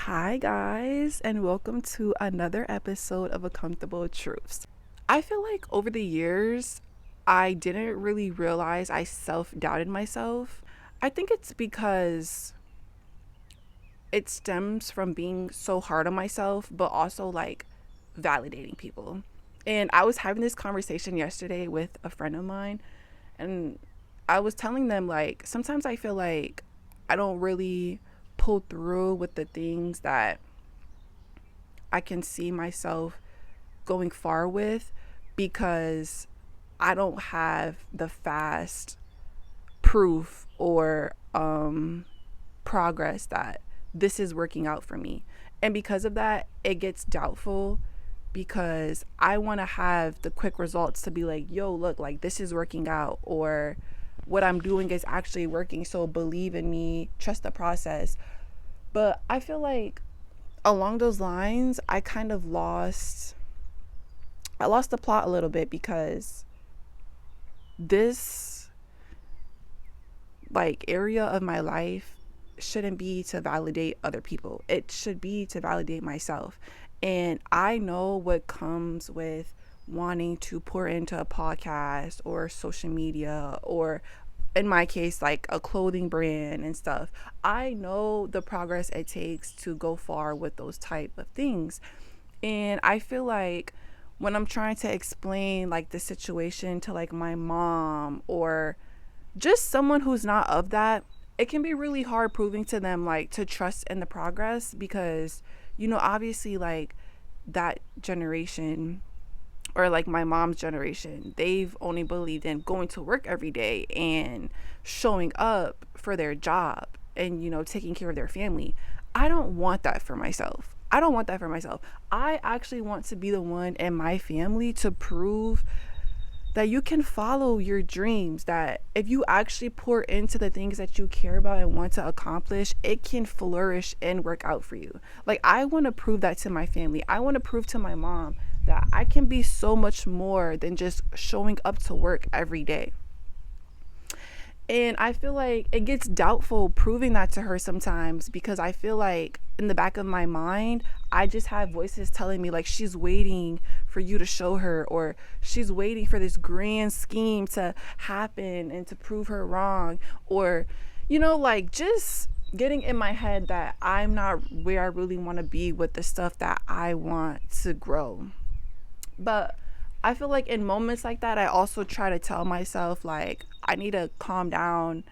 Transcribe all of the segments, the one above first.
Hi, guys, and welcome to another episode of A Comfortable Truths. I feel like over the years, I didn't really realize I self doubted myself. I think it's because it stems from being so hard on myself, but also like validating people. And I was having this conversation yesterday with a friend of mine, and I was telling them, like, sometimes I feel like I don't really pull through with the things that I can see myself going far with because I don't have the fast proof or progress that this is working out for me. And because of that, it gets doubtful because I want to have the quick results to be like, yo, look, like this is working out, or what I'm doing is actually working. So believe in me, trust the process. But I feel like along those lines, I lost the plot a little bit because this like area of my life shouldn't be to validate other people. It should be to validate myself. And I know what comes with wanting to pour into a podcast or social media, or in my case like a clothing brand and stuff. I know the progress it takes to go far with those type of things. And I feel like when I'm trying to explain like the situation to like my mom or just someone who's not of that, it can be really hard proving to them like to trust in the progress because, obviously, like that generation or like my mom's generation, they've only believed in going to work every day and showing up for their job and, taking care of their family. I don't want that for myself. I don't want that for myself. I actually want to be the one in my family to prove that you can follow your dreams, that if you actually pour into the things that you care about and want to accomplish, it can flourish and work out for you. Like, I want to prove that to my family. I want to prove to my mom that I can be so much more than just showing up to work every day. And I feel like it gets doubtful proving that to her sometimes because I feel like in the back of my mind, I just have voices telling me like she's waiting for you to show her, or she's waiting for this grand scheme to happen and to prove her wrong, or, like just getting in my head that I'm not where I really want to be with the stuff that I want to grow. But I feel like in moments like that, I also try to tell myself, like, I need to calm down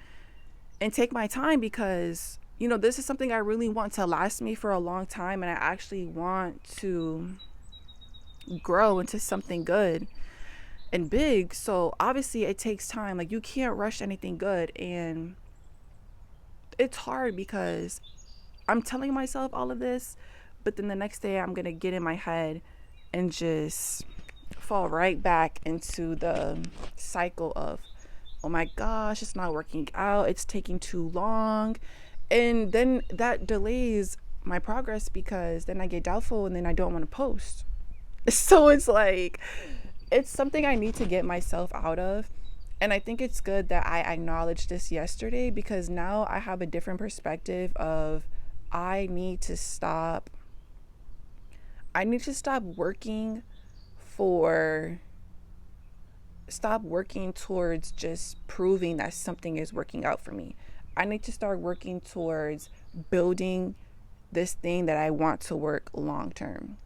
and take my time because, this is something I really want to last me for a long time. And I actually want to grow into something good and big. So obviously, it takes time. Like, you can't rush anything good. And it's hard because I'm telling myself all of this, but then the next day, I'm going to get in my head and just fall right back into the cycle of, oh my gosh, it's not working out, it's taking too long. And then that delays my progress because then I get doubtful and then I don't want to post. So it's like, it's something I need to get myself out of. And I think it's good that I acknowledged this yesterday because now I have a different perspective of I need to stop. I need to for stop working towards just proving that something is working out for me. I need to start working towards building this thing that I want to work long term.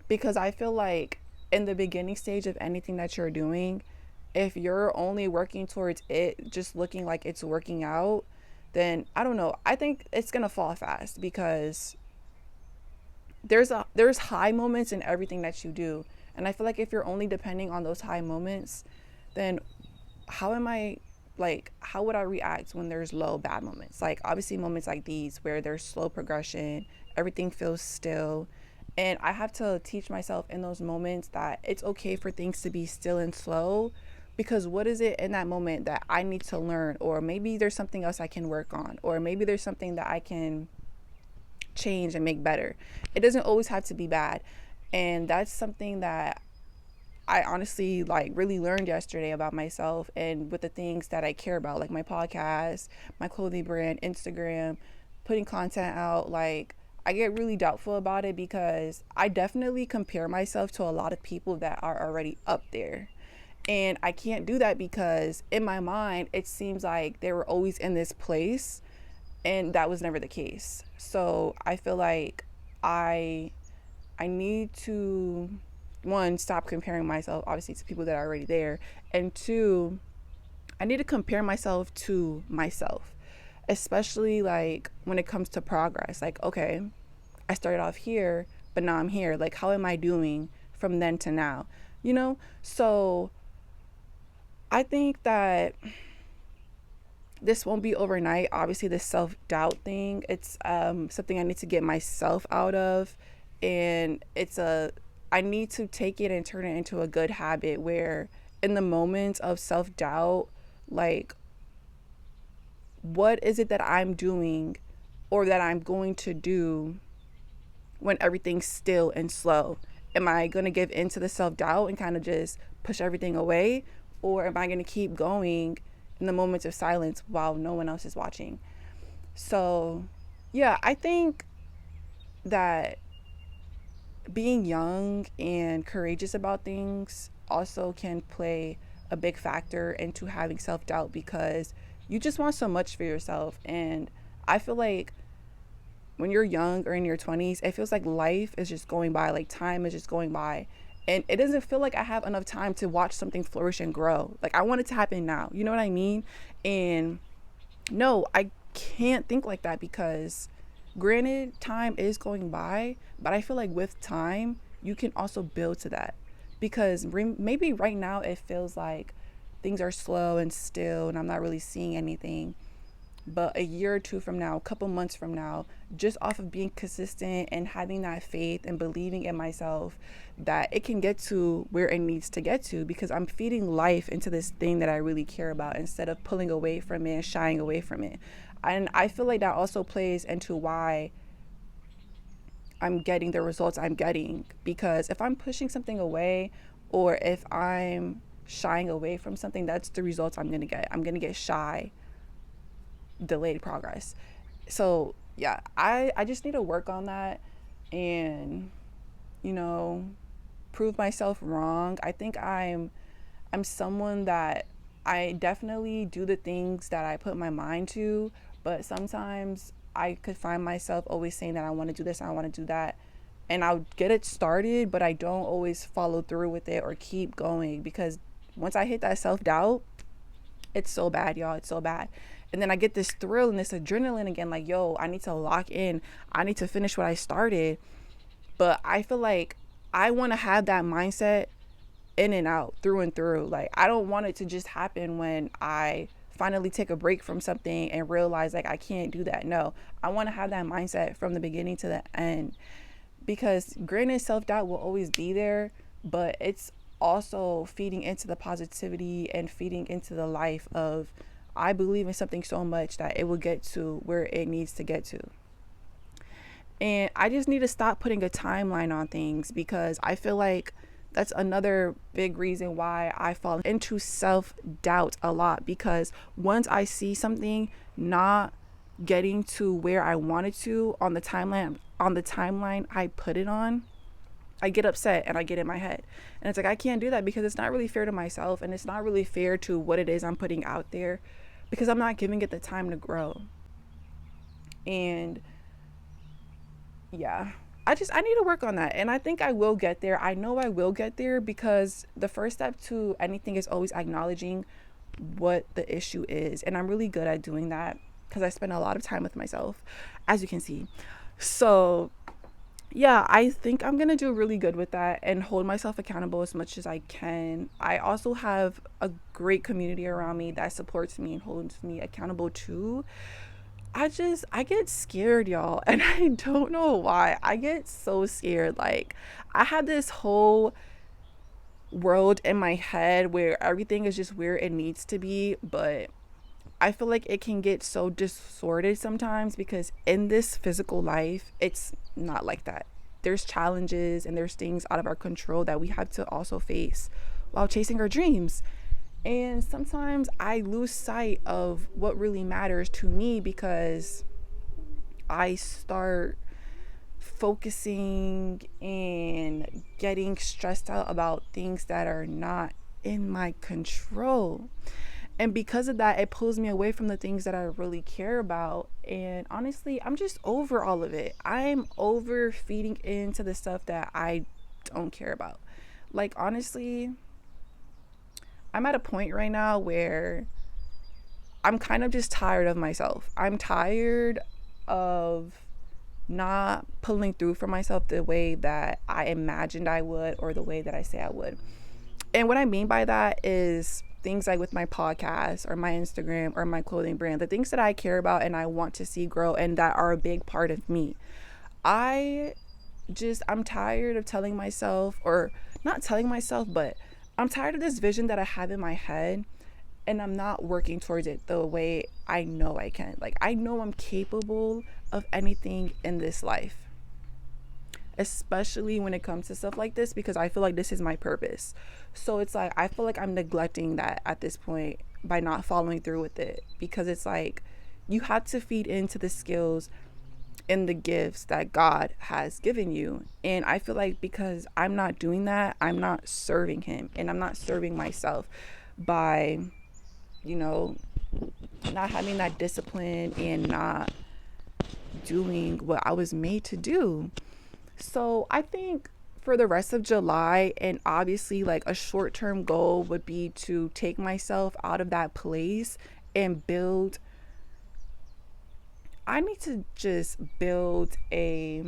Because I feel like in the beginning stage of anything that you're doing, if you're only working towards it just looking like it's working out, then I don't know. I think it's going to fall fast because there's high moments in everything that you do. And I feel like if you're only depending on those high moments, then how am I like how would I react when there's low bad moments? Like obviously moments like these where there's slow progression, everything feels still. And I have to teach myself in those moments that it's okay for things to be still and slow because what is it in that moment that I need to learn, or maybe there's something else I can work on, or maybe there's something that I can change and make better. It doesn't always have to be bad. And that's something that I honestly like really learned yesterday about myself and with the things that I care about, like my podcast, my clothing brand, Instagram, putting content out. Like I get really doubtful about it because I definitely compare myself to a lot of people that are already up there. And I can't do that because in my mind, it seems like they were always in this place, and that was never the case. So I feel like I I need to, one, stop comparing myself obviously to people that are already there, and two, I need to compare myself to myself, especially like when it comes to progress. Like, okay, I started off here, but now I'm here. Like, how am I doing from then to now? You know? So I think that this won't be overnight. Obviously, this self doubt thing, it's something I need to get myself out of. And I need to take it and turn it into a good habit where, in the moments of self doubt, like, what is it that I'm doing or that I'm going to do when everything's still and slow? Am I going to give in to the self doubt and kind of just push everything away? Or am I going to keep going in the moments of silence while no one else is watching? So, yeah, I think that being young and courageous about things also can play a big factor into having self doubt because you just want so much for yourself. And I feel like when you're young or in your 20s, it feels like life is just going by, like time is just going by. And it doesn't feel like I have enough time to watch something flourish and grow. Like, I want it to happen now. You know what I mean? And no, I can't think like that because, granted, time is going by, but I feel like with time, you can also build to that. Because maybe right now it feels like things are slow and still and I'm not really seeing anything. But a year or two from now, a couple months from now, just off of being consistent and having that faith and believing in myself, that it can get to where it needs to get to because I'm feeding life into this thing that I really care about instead of pulling away from it and shying away from it. And I feel like that also plays into why I'm getting the results I'm getting, because if I'm pushing something away or if I'm shying away from something, that's the results I'm going to get. I'm going to get shy, delayed progress. So yeah, I just need to work on that and, you know, prove myself wrong. I think I'm someone that I definitely do the things that I put my mind to, but sometimes I could find myself always saying that I want to do this, I want to do that, and I'll get it started, but I don't always follow through with it or keep going because once I hit that self-doubt, it's so bad, y'all. It's so bad. And then I get this thrill and this adrenaline again, like, yo, I need to lock in. I need to finish what I started. But I feel like I want to have that mindset in and out, through and through. Like, I don't want it to just happen when I finally take a break from something and realize, like, I can't do that. No, I want to have that mindset from the beginning to the end. Because granted, self-doubt will always be there, but it's also feeding into the positivity and feeding into the life of, I believe in something so much that it will get to where it needs to get to. And I just need to stop putting a timeline on things because I feel like that's another big reason why I fall into self-doubt a lot, because once I see something not getting to where I wanted to on the timeline I put it on, I get upset and I get in my head. And it's like, I can't do that because it's not really fair to myself and it's not really fair to what it is I'm putting out there because I'm not giving it the time to grow. And yeah, I need to work on that. And I think I will get there. I know I will get there because the first step to anything is always acknowledging what the issue is. And I'm really good at doing that because I spend a lot of time with myself, as you can see. So yeah, I think I'm going to do really good with that and hold myself accountable as much as I can. I also have a great community around me that supports me and holds me accountable too. I get scared, y'all, and I don't know why. I get so scared. Like, I had this whole world in my head where everything is just where it needs to be, but I feel like it can get so distorted sometimes because in this physical life, it's not like that. There's challenges and there's things out of our control that we have to also face while chasing our dreams. And sometimes I lose sight of what really matters to me because I start focusing and getting stressed out about things that are not in my control. And because of that, it pulls me away from the things that I really care about. And honestly, I'm just over all of it. I'm over feeding into the stuff that I don't care about. Like, honestly, I'm at a point right now where I'm kind of just tired of myself. I'm tired of not pulling through for myself the way that I imagined I would or the way that I say I would. And what I mean by that is things like with my podcast or my Instagram or my clothing brand, the things that I care about and I want to see grow and that are a big part of me. I I'm tired of telling myself, or not telling myself, but I'm tired of this vision that I have in my head and I'm not working towards it the way I know I can. Like, I know I'm capable of anything in this life, especially when it comes to stuff like this, because I feel like this is my purpose. So it's like, I feel like I'm neglecting that at this point by not following through with it, because it's like you have to feed into the skills and the gifts that God has given you. And I feel like because I'm not doing that, I'm not serving Him and I'm not serving myself by, you know, not having that discipline and not doing what I was made to do. So I think for the rest of July, and obviously like a short-term goal would be to take myself out of that place and build. I need to just build a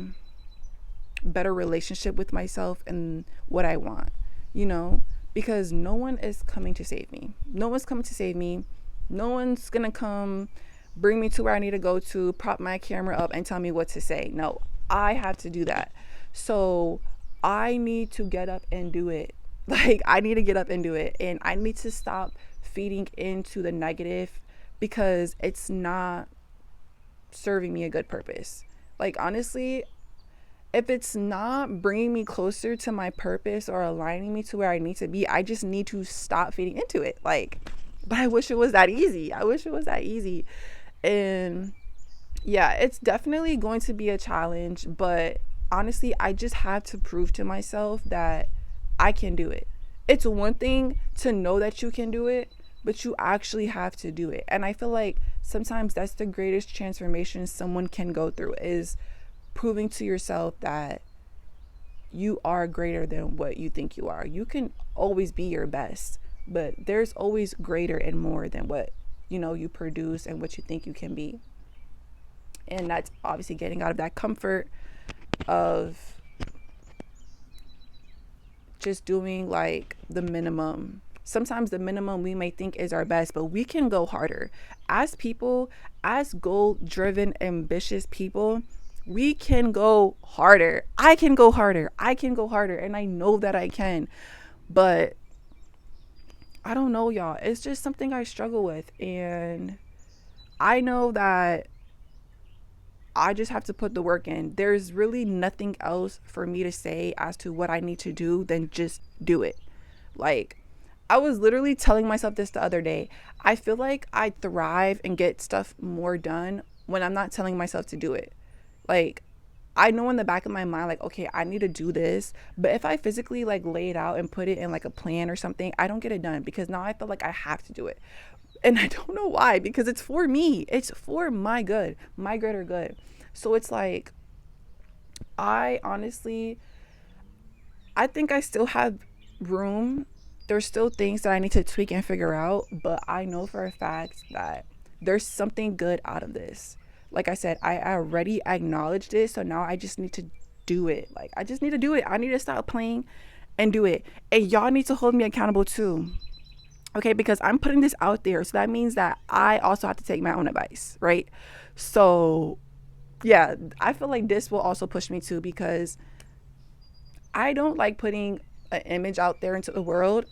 better relationship with myself and what I want, you know, because no one is coming to save me. No one's coming to save me. No one's going to come bring me to where I need to go to, prop my camera up and tell me what to say. No, I have to do that. So I need to get up and do it. Like, I need to get up and do it. And I need to stop feeding into the negative because it's not serving me a good purpose. Like, honestly, if it's not bringing me closer to my purpose or aligning me to where I need to be, I just need to stop feeding into it. Like, but I wish it was that easy. I wish it was that easy. And yeah, it's definitely going to be a challenge, but honestly, I just have to prove to myself that I can do it. It's one thing to know that you can do it, but you actually have to do it. And I feel like sometimes that's the greatest transformation someone can go through, is proving to yourself that you are greater than what you think you are. You can always be your best, but there's always greater and more than what, you know, you produce and what you think you can be. And that's obviously getting out of that comfort of just doing like the minimum. Sometimes the minimum we may think is our best, but we can go harder. As people, as goal-driven, ambitious people, we can go harder. I can go harder. I can go harder. And I know that I can. But I don't know, y'all. It's just something I struggle with. And I know that I just have to put the work in. There's really nothing else for me to say as to what I need to do than just do it. Like, I was literally telling myself this the other day. I feel like I thrive and get stuff more done when I'm not telling myself to do it. Like, I know in the back of my mind, like, okay, I need to do this. But if I physically like lay it out and put it in like a plan or something, I don't get it done because now I feel like I have to do it. And I don't know why, because it's for me. It's for my good, my greater good. So it's like, I honestly, I think I still have room. There's still things that I need to tweak and figure out, but I know for a fact that there's something good out of this. Like I said, I already acknowledged it, so now I just need to do it. Like, I just need to do it. I need to stop playing and do it. And y'all need to hold me accountable too. Okay, because I'm putting this out there, so that means that I also have to take my own advice, right? So yeah, I feel like this will also push me too, because I don't like putting an image out there into the world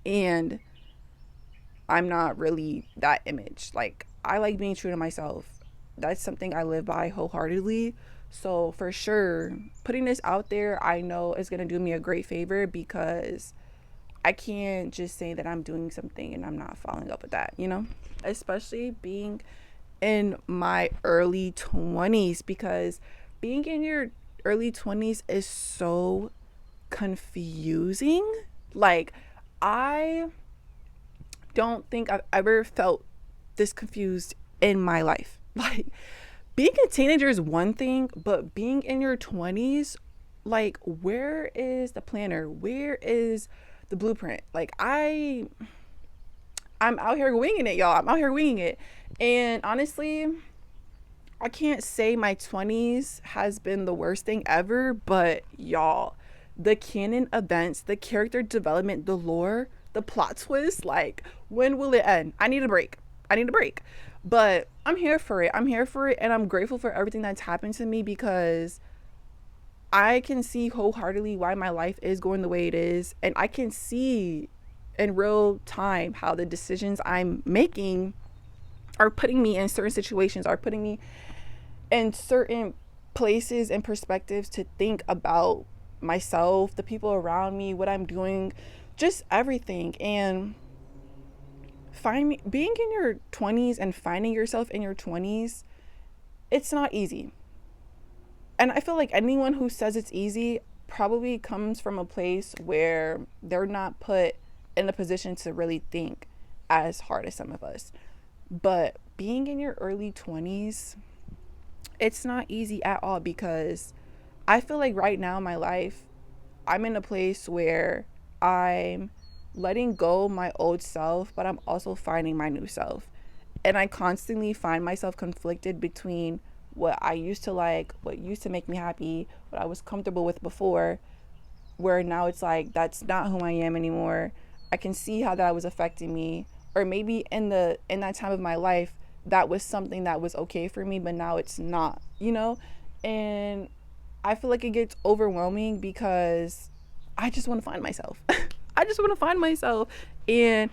and I'm not really that image. Like, I like being true to myself. That's something I live by wholeheartedly. So for sure, putting this out there, I know is going to do me a great favor, because I can't just say that I'm doing something and I'm not following up with that, you know? Especially being in my early 20s, because being in your early 20s is so confusing. Like, I don't think I've ever felt this confused in my life. Like, being a teenager is one thing, but being in your 20s, like, where is the planner? Where is the blueprint? Like, I'm out here winging it, y'all. I'm out here winging it. And honestly, I can't say my 20s has been the worst thing ever, but y'all, the canon events, the character development, the lore, the plot twist, like, when will it end? I need a break. I need a break. But I'm here for it. I'm here for it. And I'm grateful for everything that's happened to me because I can see wholeheartedly why my life is going the way it is. And I can see in real time how the decisions I'm making are putting me in certain situations, are putting me in certain places and perspectives to think about myself, the people around me, what I'm doing, just everything. And being in your 20s and finding yourself in your 20s, it's not easy. And I feel like anyone who says it's easy probably comes from a place where they're not put in a position to really think as hard as some of us. But being in your early 20s, it's not easy at all because I feel like right now in my life, I'm in a place where I'm letting go my old self, but I'm also finding my new self. And I constantly find myself conflicted between what I used to like, what used to make me happy, what I was comfortable with before, where now it's like that's not who I am anymore. I can see how that was affecting me. Or maybe in that time of my life that was something that was okay for me, but now it's not, you know? And I feel like it gets overwhelming because I just want to find myself. I just want to find myself. And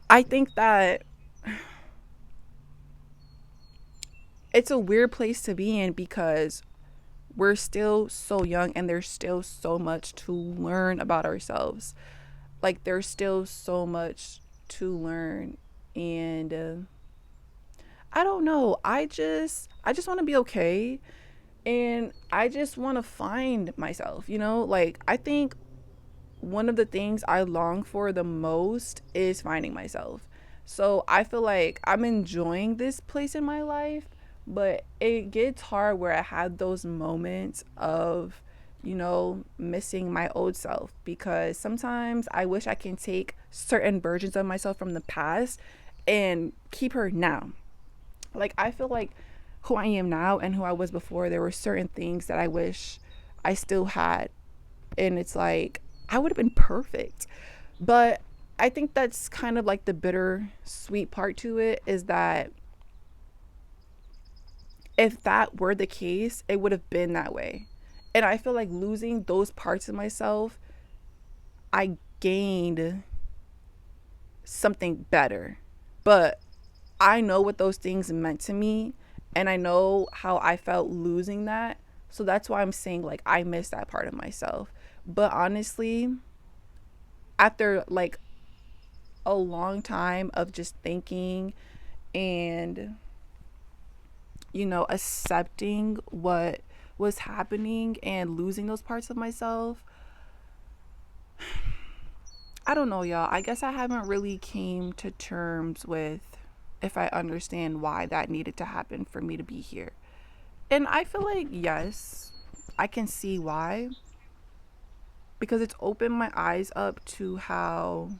I think that it's a weird place to be in because we're still so young and there's still so much to learn about ourselves. Like, there's still so much to learn. And I don't know. I just want to be okay. And I just want to find myself, you know? Like, I think one of the things I long for the most is finding myself. So I feel like I'm enjoying this place in my life, but it gets hard where I have those moments of, missing my old self because sometimes I wish I can take certain versions of myself from the past and keep her now. Like, I feel like who I am now and who I was before, there were certain things that I wish I still had. And it's like, I would have been perfect. But I think that's kind of like the bitter sweet part to it is that if that were the case, it would have been that way. And I feel like losing those parts of myself, I gained something better. But I know what those things meant to me and I know how I felt losing that. So that's why I'm saying like I miss that part of myself. But honestly, after like a long time of just thinking and accepting what was happening and losing those parts of myself, I don't know, y'all. I guess I haven't really came to terms with if I understand why that needed to happen for me to be here. And I feel like, yes, I can see why. Because it's opened my eyes up to how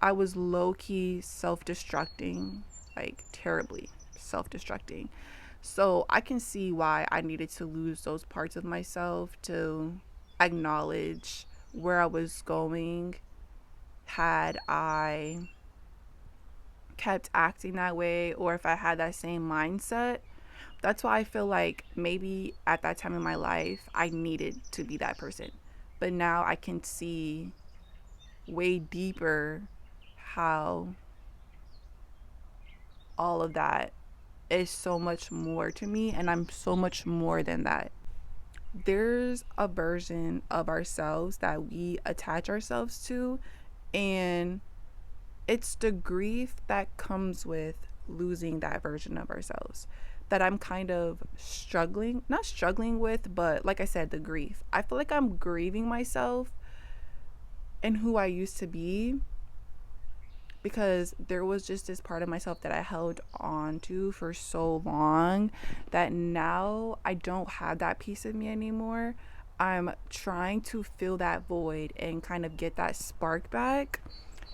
I was low key self destructing, like terribly self destructing. So I can see why I needed to lose those parts of myself to acknowledge where I was going had I kept acting that way or if I had that same mindset. That's why I feel like maybe at that time in my life I needed to be that person. But now I can see way deeper how all of that is so much more to me and I'm so much more than that. There's a version of ourselves that we attach ourselves to, and it's the grief that comes with losing that version of ourselves that I'm kind of not struggling with, but like I said, the grief. I feel like I'm grieving myself and who I used to be, because there was just this part of myself that I held on to for so long that now I don't have that piece of me anymore. I'm trying to fill that void and kind of get that spark back.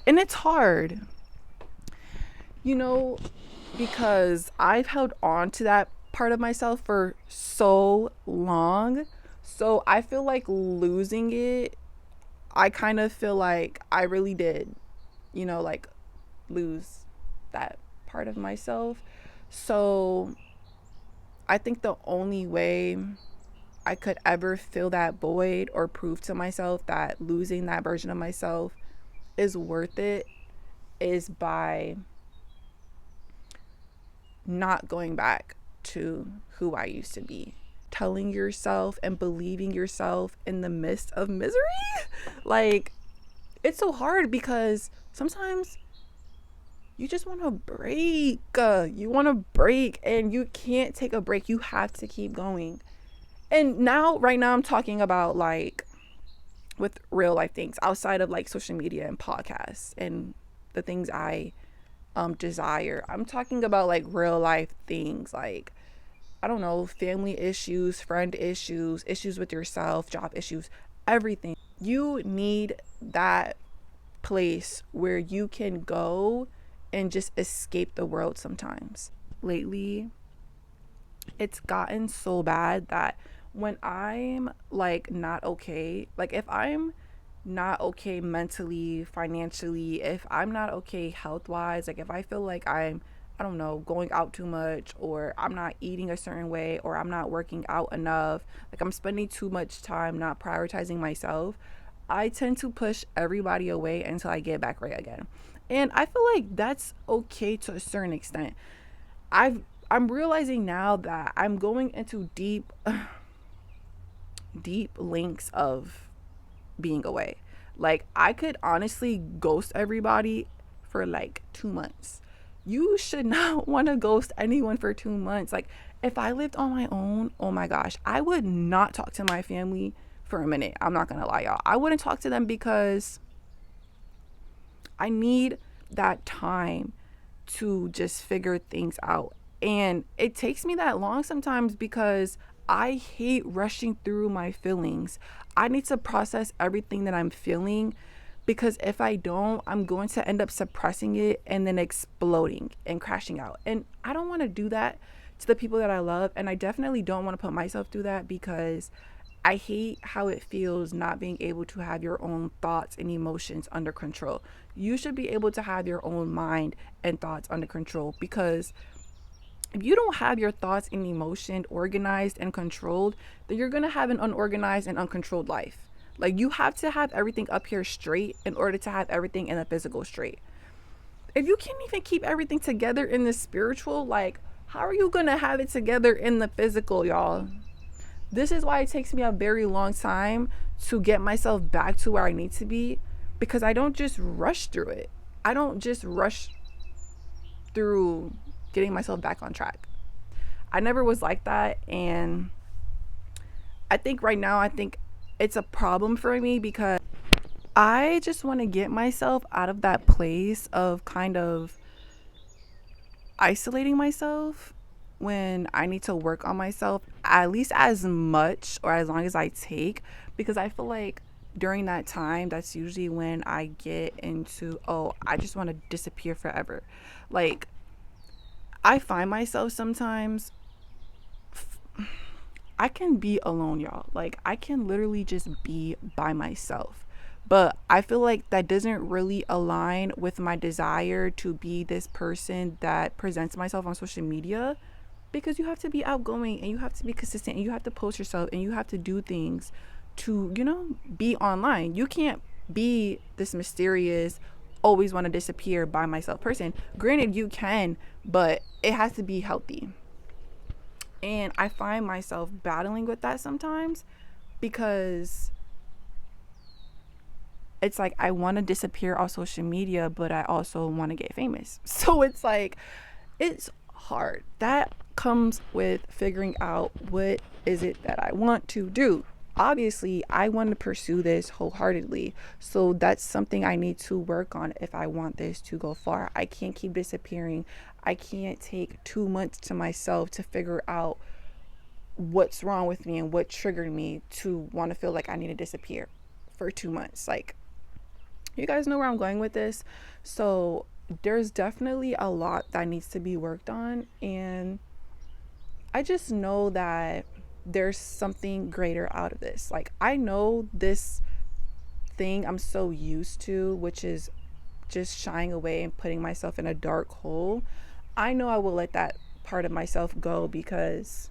And it's hard, you know, because I've held on to that part of myself for so long. So I feel like losing it, I kind of feel like I really did, like lose that part of myself. So I think the only way I could ever fill that void or prove to myself that losing that version of myself is worth it is by not going back to who I used to be. Telling yourself and believing yourself in the midst of misery. Like, it's so hard because sometimes you just want to break. You want to break and you can't take a break. You have to keep going. And right now, I'm talking about like with real life things outside of like social media and podcasts and the things I desire. I'm talking about like real life things like, I don't know, family issues, friend issues, issues with yourself, job issues, everything. You need that place where you can go and just escape the world sometimes. Lately, it's gotten so bad that when I'm like not okay, like if I'm not okay mentally, financially, if I'm not okay health wise, like if I feel like I don't know, going out too much, or I'm not eating a certain way, or I'm not working out enough, like I'm spending too much time not prioritizing myself, I tend to push everybody away until I get back right again. And I feel like that's okay to a certain extent. I'm realizing now that I'm going into deep links of being away. Like I could honestly ghost everybody for like 2 months. You should not want to ghost anyone for 2 months. Like if I lived on my own, oh my gosh, I would not talk to my family for a minute. I'm not gonna lie, y'all. I wouldn't talk to them because I need that time to just figure things out. And it takes me that long sometimes because I hate rushing through my feelings. I need to process everything that I'm feeling, because if I don't, I'm going to end up suppressing it and then exploding and crashing out. And I don't want to do that to the people that I love. And I definitely don't want to put myself through that, because I hate how it feels not being able to have your own thoughts and emotions under control. You should be able to have your own mind and thoughts under control, because if you don't have your thoughts and emotion organized and controlled, then you're going to have an unorganized and uncontrolled life. Like you have to have everything up here straight in order to have everything in the physical straight. If you can't even keep everything together in the spiritual, like how are you going to have it together in the physical, y'all? This is why it takes me a very long time to get myself back to where I need to be, because I don't just rush through it. I don't just rush through getting myself back on track. I never was like that. And I think right now, it's a problem for me because I just want to get myself out of that place of kind of isolating myself when I need to work on myself, at least as much or as long as I take, because I feel like during that time, that's usually when I get into, oh, I just want to disappear forever. Like, I find myself sometimes, I can be alone, y'all. Like, I can literally just be by myself. But I feel like that doesn't really align with my desire to be this person that presents myself on social media, because you have to be outgoing and you have to be consistent and you have to post yourself and you have to do things to, be online. You can't be this mysterious, always want to disappear by myself person. Granted, you can, but it has to be healthy. And I find myself battling with that sometimes, because it's like I want to disappear on social media, but I also want to get famous. So it's like, it's hard. That comes with figuring out what is it that I want to do. Obviously, I want to pursue this wholeheartedly. So that's something I need to work on if I want this to go far. I can't keep disappearing. I can't take 2 months to myself to figure out what's wrong with me and what triggered me to want to feel like I need to disappear for 2 months. Like, you guys know where I'm going with this. So there's definitely a lot that needs to be worked on, and I just know that there's something greater out of this. Like, I know this thing I'm so used to, which is just shying away and putting myself in a dark hole. I know I will let that part of myself go, because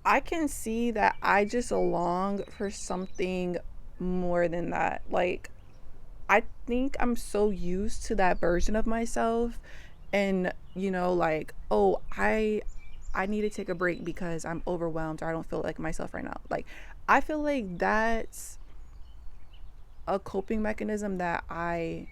I can see that I just long for something more than that. Like, I think I'm so used to that version of myself, and like, oh, I need to take a break because I'm overwhelmed or I don't feel like myself right now. Like, I feel like that's a coping mechanism that I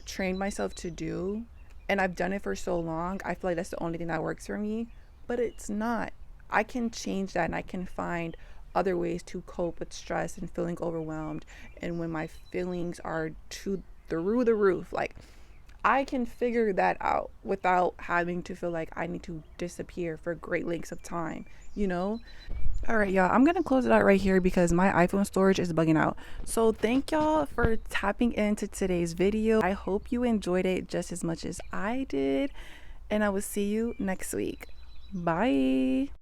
trained myself to do, and I've done it for so long. I feel like that's the only thing that works for me, but it's not. I can change that, and I can find other ways to cope with stress and feeling overwhelmed, and when my feelings are through the roof. Like, I can figure that out without having to feel like I need to disappear for great lengths of time, you know? All right, y'all, I'm gonna close it out right here because my iPhone storage is bugging out. So thank y'all for tapping into today's video. I hope you enjoyed it just as much as I did, and I will see you next week. Bye.